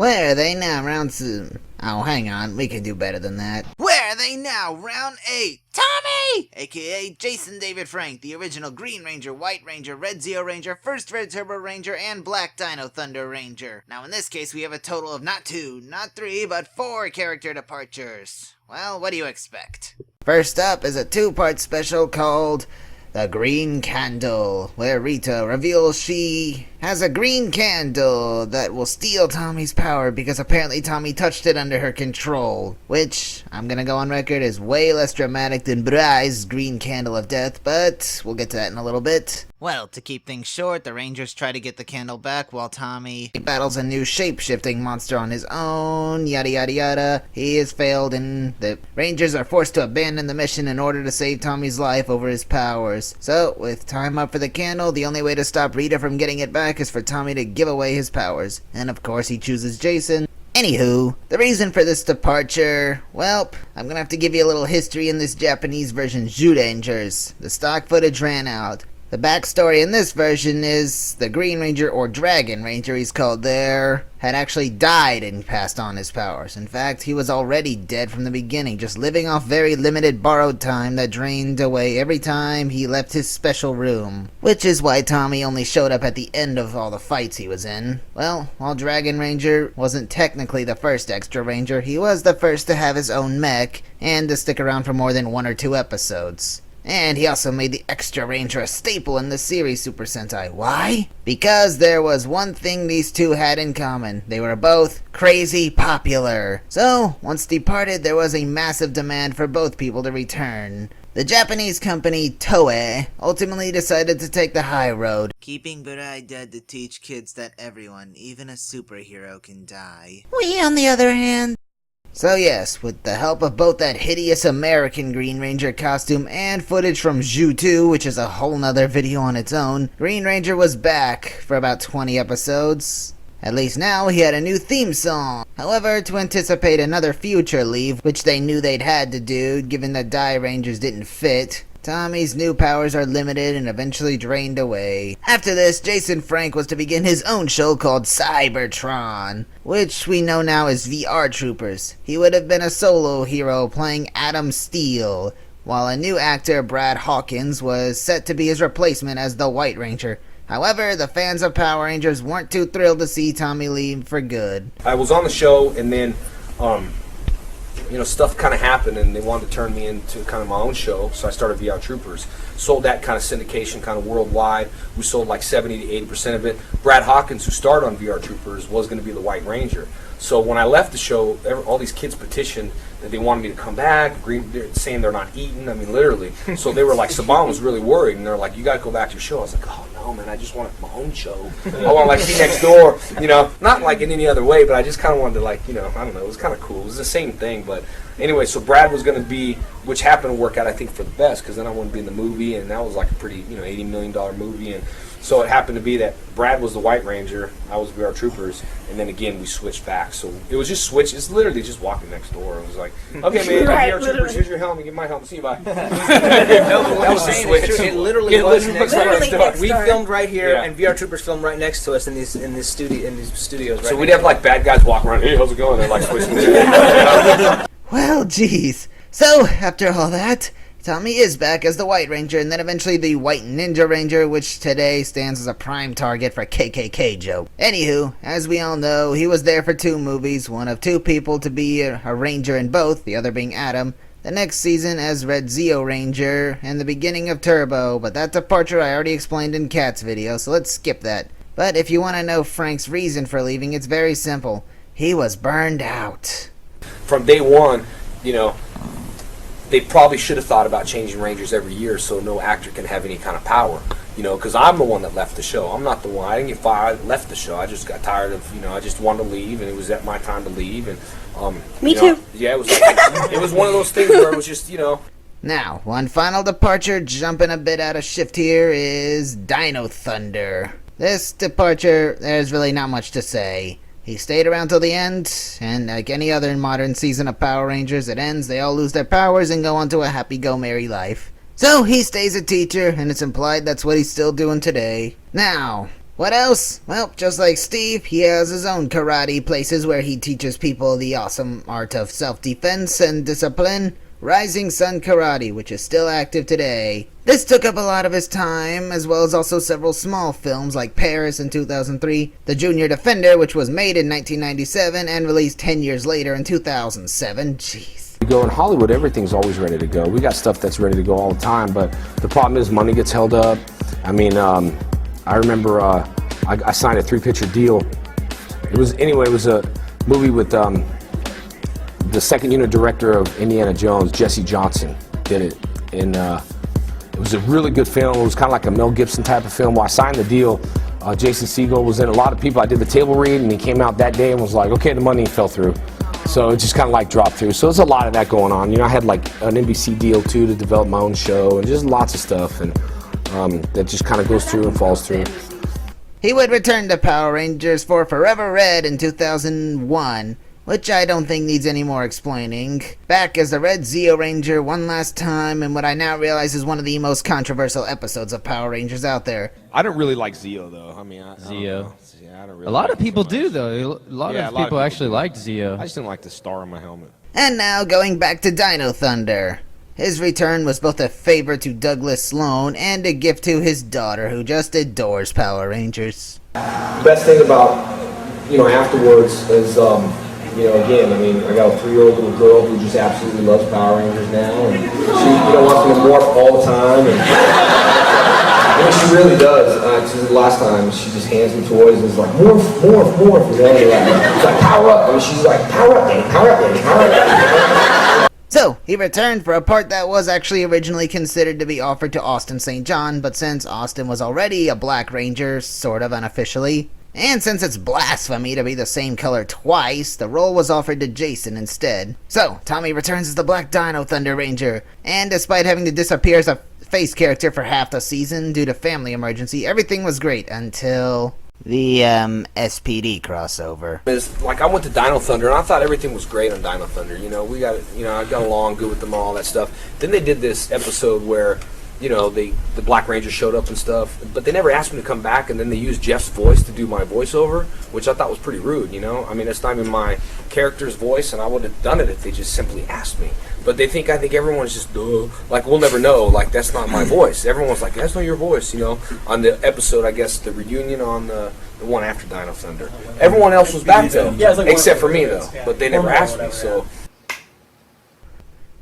Where are they now? Round 2. Oh, hang on. We can do better than that. Where are they now? Round 8. Tommy! AKA Jason David Frank, the original Green Ranger, White Ranger, Red Zeo Ranger, First Red Turbo Ranger, and Black Dino Thunder Ranger. Now in this case we have a total of not 2, not 3, but 4 character departures. Well, what do you expect? First up is a 2-part special called The Green Candle, where Rita reveals she has a green candle that will steal Tommy's power because apparently Tommy touched it under her control, which, I'm gonna go on record, is way less dramatic than Brai's green candle of death, but we'll get to that in a little bit. Well, to keep things short, the Rangers try to get the candle back while Tommy battles a new shape-shifting monster on his own, yada yada yada. He has failed and the Rangers are forced to abandon the mission in order to save Tommy's life over his powers. So, with time up for the candle, the only way to stop Rita from getting it back is for Tommy to give away his powers. And of course he chooses Jason. Anywho, the reason for this departure, well, I'm gonna have to give you a little history in this Japanese version, Zyurangers. The stock footage ran out. The backstory in this version is the Green Ranger, or Dragon Ranger he's called there, had actually died and passed on his powers. In fact, he was already dead from the beginning, just living off very limited borrowed time that drained away every time he left his special room. Which is why Tommy only showed up at the end of all the fights he was in. Well, while Dragon Ranger wasn't technically the first extra ranger, he was the first to have his own mech, and to stick around for more than 1 or 2 episodes. And he also made the Extra Ranger a staple in the series Super Sentai. Why? Because there was one thing these two had in common. They were both crazy popular. So, once departed, there was a massive demand for both people to return. The Japanese company Toei ultimately decided to take the high road, keeping Burai dead to teach kids that everyone, even a superhero, can die. We, on the other hand... So yes, with the help of both that hideous American Green Ranger costume and footage from Zhu 2, which is a whole nother video on its own, Green Ranger was back for about 20 episodes. At least now he had a new theme song. However, to anticipate another future leave, which they knew they'd had to do given that Die Rangers didn't fit, Tommy's new powers are limited and eventually drained away. After this, Jason Frank was to begin his own show called Cybertron, which we know now as VR Troopers. He would have been a solo hero playing Adam Steele, while a new actor, Brad Hawkins, was set to be his replacement as the White Ranger. However, the fans of Power Rangers weren't too thrilled to see Tommy leave for good. I was on the show and then stuff kind of happened and they wanted to turn me into kind of my own show, so I started VR Troopers. Sold that kind of syndication kind of worldwide. We sold like 70 to 80% of it. Brad Hawkins, who starred on VR Troopers, was going to be the White Ranger. So when I left the show, all these kids petitioned that they wanted me to come back, saying they're not eating, I mean literally. So they were like, Saban was really worried, and they're like, you got to go back to your show. I was like, oh no man, I just want my own show. I want to like be next door, not like in any other way, but I just kind of wanted to like, I don't know, it was kind of cool. It was the same thing, but anyway, so Brad was going to be, which happened to work out I think for the best, because then I wanted to be in the movie, and that was like a pretty, $80 million movie, and so it happened to be that Brad was the White Ranger, I was VR Troopers, and then again we switched back. So it was just switch. It's literally just walking next door. It was like, okay, man, Right, VR Troopers, here's your helmet, get my helmet, see you, bye. That was the switch. It literally was next door. We door. filmed right here, Yeah. and VR Troopers filmed right next to us in these studios. Right So we'd have like bad guys walk around, hey, how's it going? They're like switching. Well, geez. So, after all that, Tommy is back as the White Ranger, and then eventually the White Ninja Ranger, which today stands as a prime target for KKK joke. Anywho, as we all know, he was there for 2 movies, one of 2 people to be a ranger in both, the other being Adam, the next season as Red Zeo Ranger, and the beginning of Turbo, but that departure I already explained in Kat's video, so let's skip that. But if you want to know Frank's reason for leaving, it's very simple. He was burned out. From day one, they probably should have thought about changing Rangers every year so no actor can have any kind of power. Because I'm the one that left the show. I'm not the one. I didn't get fired. I left the show. I just got tired of, I just wanted to leave, and it was at my time to leave. And Me too. Yeah, it was. It was one of those things where it was just, Now, one final departure, jumping a bit out of shift here, is Dino Thunder. This departure, there's really not much to say. He stayed around till the end, and like any other modern season of Power Rangers, it ends, they all lose their powers and go on to a happy-go-merry life. So he stays a teacher, and it's implied that's what he's still doing today. Now, What else? Well, just like Steve, he has his own karate places where he teaches people the awesome art of self-defense and discipline. Rising Sun Karate, which is still active today. This took up a lot of his time, as well as also several small films like Paris in 2003, The Junior Defender, which was made in 1997 and released 10 years later in 2007. Jeez. We go in Hollywood, everything's always ready to go. We got stuff that's ready to go all the time, but the problem is money gets held up. I mean, I remember I signed a 3-picture deal. It was a movie with the second unit director of Indiana Jones, Jesse Johnson, did it. And it was a really good film. It was kind of like a Mel Gibson type of film. Well, I signed the deal. Jason Segel was in. A lot of people, I did the table read, and he came out that day and was like, okay, the money fell through. So it just kind of like dropped through. So there's a lot of that going on. You know, I had like an NBC deal too to develop my own show, and just lots of stuff, and that just kind of goes through and falls through. He would return to Power Rangers for Forever Red in 2001, which I don't think needs any more explaining. Back as the Red Zeo Ranger one last time in what I now realize is one of the most controversial episodes of Power Rangers out there. I don't really like Zeo, though. I mean, Zeo. I don't really A lot like of people him so do, much. though. A lot Yeah, of people actually liked Zeo. I just didn't like the star on my helmet. And now going back to Dino Thunder. His return was both a favor to Douglas Sloan and a gift to his daughter, who just adores Power Rangers. Best thing about, afterwards is, again, I mean, I got a 3-year-old little girl who just absolutely loves Power Rangers now, and she, wants me to morph all the time, and she really does. The last time, she just hands me toys and is like, morph, morph, morph, She's like, power up, and she's like, power up, Daddy, power up, Daddy, power up, Daddy. So, he returned for a part that was actually originally considered to be offered to Austin St. John, but since Austin was already a Black Ranger, sort of unofficially, and since it's blasphemy to be the same color twice, the role was offered to Jason instead. So, Tommy returns as the Black Dino Thunder Ranger, and despite having to disappear as a face character for half the season due to family emergency, everything was great until the SPD crossover. It's like I went to Dino Thunder and I thought everything was great on Dino Thunder. I got along good with them, all that stuff. Then they did this episode where, the Black Ranger showed up and stuff, but they never asked me to come back, and then they used Jeff's voice to do my voiceover, which I thought was pretty rude, I mean, it's not even my character's voice, and I would have done it if they just simply asked me. But I think everyone's just, like, we'll never know, like, that's not my voice. Everyone's like, that's not your voice, on the episode, I guess, the reunion on the one after Dino Thunder. Everyone else was back, though, except for me, though, but they never asked me, so.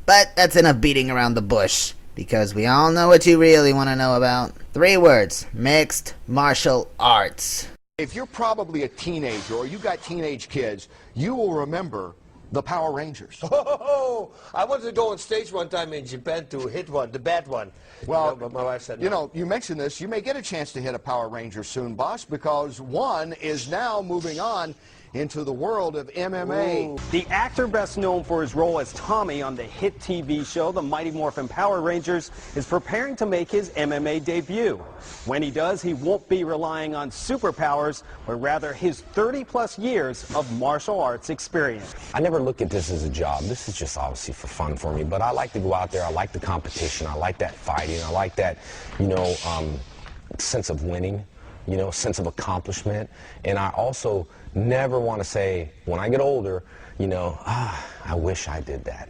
But that's enough beating around the bush, because we all know what you really want to know about. 3 words: mixed martial arts. If you're probably a teenager or you got teenage kids, you will remember the Power Rangers. Oh, I wanted to go on stage one time in Japan to hit one, the bad one. Well, but my wife said no. you mentioned this. You may get a chance to hit a Power Ranger soon, boss, because one is now moving on into the world of MMA. Ooh. The actor best known for his role as Tommy on the hit TV show The Mighty Morphin Power Rangers is preparing to make his MMA debut. When he does, he won't be relying on superpowers, but rather his 30-plus years of martial arts experience. I never look at this as a job. This is just obviously for fun for me, but I like to go out there. I like the competition. I like that fighting. I like that, sense of winning, sense of accomplishment. And I also never want to say, when I get older, I wish I did that.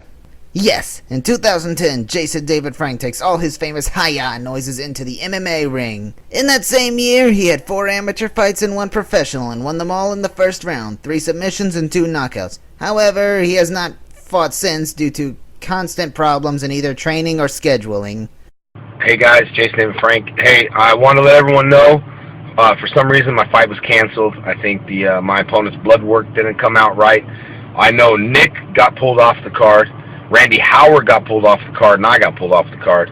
Yes, in 2010, Jason David Frank takes all his famous hi-ya noises into the MMA ring. In that same year, he had 4 amateur fights and 1 professional, and won them all in the first round, 3 submissions and 2 knockouts. However, he has not fought since due to constant problems in either training or scheduling. Hey guys, Jason David Frank. Hey, I want to let everyone know, for some reason my fight was canceled. I think my opponent's blood work didn't come out right. I know Nick got pulled off the card. Randy Howard got pulled off the card, and I got pulled off the card.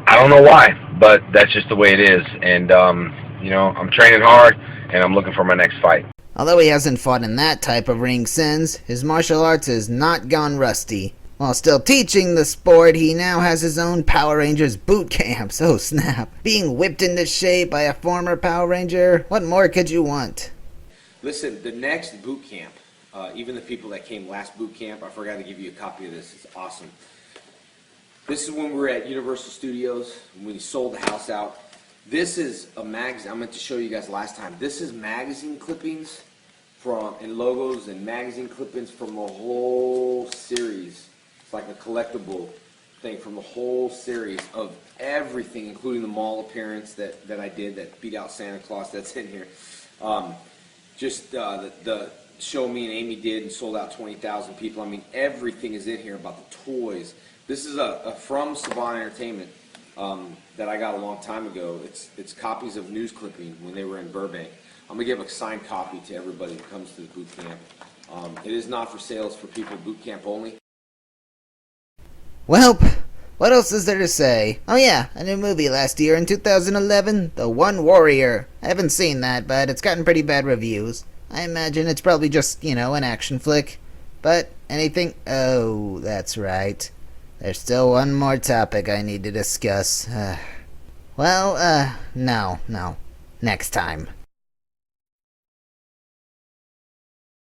I don't know why, but that's just the way it is. And, I'm training hard, and I'm looking for my next fight. Although he hasn't fought in that type of ring since, his martial arts has not gone rusty. While still teaching the sport, he now has his own Power Rangers boot camps. Oh snap. Being whipped into shape by a former Power Ranger, what more could you want? Listen, the next boot camp, even the people that came last boot camp, I forgot to give you a copy of this. It's awesome. This is when we were at Universal Studios, when we sold the house out. This is a magazine. I meant to show you guys last time. This is magazine clippings and logos and magazine clippings from the whole series. It's like a collectible thing from the whole series of everything, including the mall appearance that I did that beat out Santa Claus. That's in here. Just the show me and Amy did and sold out 20,000 people. I mean, everything is in here about the toys. This is a from Saban Entertainment that I got a long time ago. It's copies of news clipping when they were in Burbank. I'm gonna give a signed copy to everybody that comes to the boot camp. It is not for sale; it's for people boot camp only. Well, what else is there to say? Oh yeah, a new movie last year in 2011, The One Warrior. I haven't seen that, but it's gotten pretty bad reviews. I imagine it's probably just, an action flick. But anything... Oh, that's right. There's still one more topic I need to discuss. No. Next time.